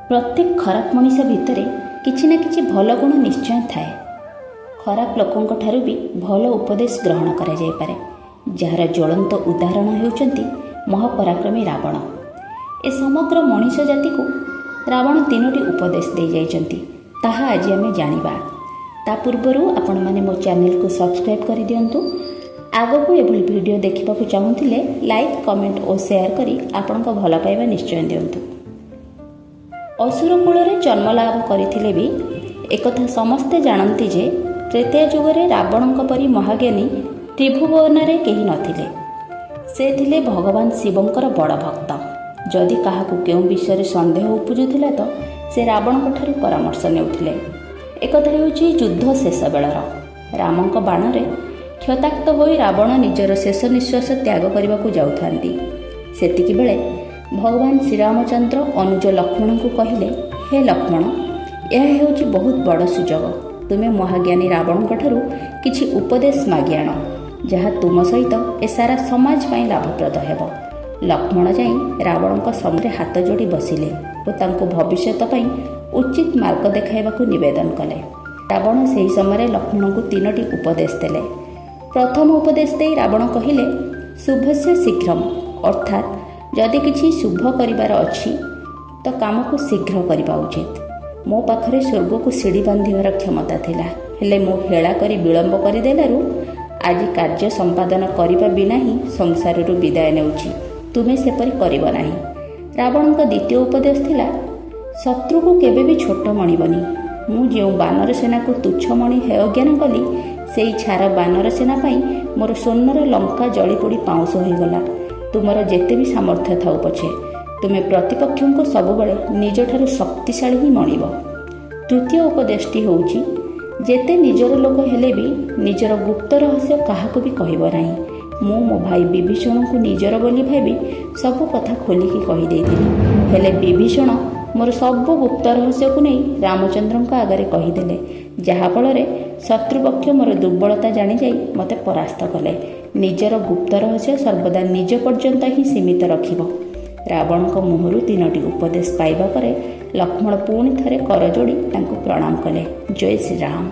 प्रत्येक खराब मनीष भितर किसी ना किसी भल गुण निश्चय थाए। खराब लोकों ठारू भी भल उपदेश ग्रहण करा जाय पारे, जार ज्वलंत उदाहरण होउचंती महापराक्रमी रावण। ए समग्र मनीष जाति को रावण तीनोटी उपदेश दे जाइचंती, ताहा आज आमे जानिबा। ता पूर्वरु आपण माने मो चैनल को सब्सक्राइब कर दियंतु। आगो को एभली वीडियो देखिबा को चाहुथिले लाइक कमेंट और शेयर करी आपनका भला पाइबा निश्चय दियंतु। असुर कूल जन्म लाभ करथिले भी एकथा समस्ते जानती जे त्रेतया जुगरे रावणଙ୍କ परी महाज्ञानी त्रिभुवन रे केही नथिले। से थिले भगवान शिवंकर बड़ भक्त। जदि काहाकू केउ विषय संदेह उपजुथिला तो से रावणଙ୍କ ठारू परामर्श नेउथिले। एकथा हेउची युद्ध शेष बेलर रामଙ୍କ बाणरे क्षताक्त होई रावण निजर शेष निश्वास त्याग करने को जाउथांती। सेतिकी बेले भगवान श्रीरामचंद्र अनुज लक्ष्मण को कहले, हे लक्ष्मण, यह हेउची बहुत बड़ सुजोग। तुमे महाज्ञानी रावण ठारू किछि उपदेश मागी आण, जहाँ तुम सहित ए सारा समाज पाई लाभप्रद हेब। लक्ष्मण जाई रावण सामने हाथ जोड़ी बसिले और तांको भविष्यत पाई उचित मार्ग देखाइबाकू निवेदन कले। रावण सेही समय लक्ष्मण को तीनोटी उपदेश देले। प्रथम उपदेश दे रावण कहले, शुभस्य शीघ्रम, अर्थात जदि किछि शुभ करिबार अछि तो काम को शीघ्र करबा उचित। मो पाखरे स्वर्ग को सीढ़ी बांधिबार क्षमता थिला, हेले मो हेळा करी विलंब करिदेलारू आज कार्य संपादन करिबा बिना ही संसाररू विदाय नेउछि। तुमे सेपरि करिब नाही। रावणଙ୍କ द्वितीय उपदेश थिला, शत्रु को केबे भी छोट मणिबनी। मु जेउ बानर सेना को तुच्छ मणि हेय ज्ञान कली, सेई छार बानर सेना पाई मोर सोनर लंका जली पोड़ी पाउंस होईगला। तुमर जेते भी सामर्थ्य थाउ पछे तुमे प्रतिपक्ष को सबुबले निज ठारू शक्तिशाली ही मणिब। तृतीय उपदेशटी होउची, जेते निजर लोक हेले भी निजर गुप्त रहस्य काहाको भी कहिब नाही। मु मो भाई विभीषण को निजर बोली भाबी सब कथा खोलिकी कहि देइथिली, हेले विभीषण मोर सब गुप्त रहस्य को नहीं रामचंद्र आगे कहीदेले, जहाँफल शत्रुपक्ष मोर दुर्बलता जानी जाई मते परास्त कले। निजर गुप्त रहस्य सर्वदा निज पर्यंत ही सीमित रखिब। रावण मुहरु तीनोटी उपदेश पाइबा परे लक्ष्मण पुणी थरे कर जोड़ी तांको प्रणाम कले। जय श्री राम।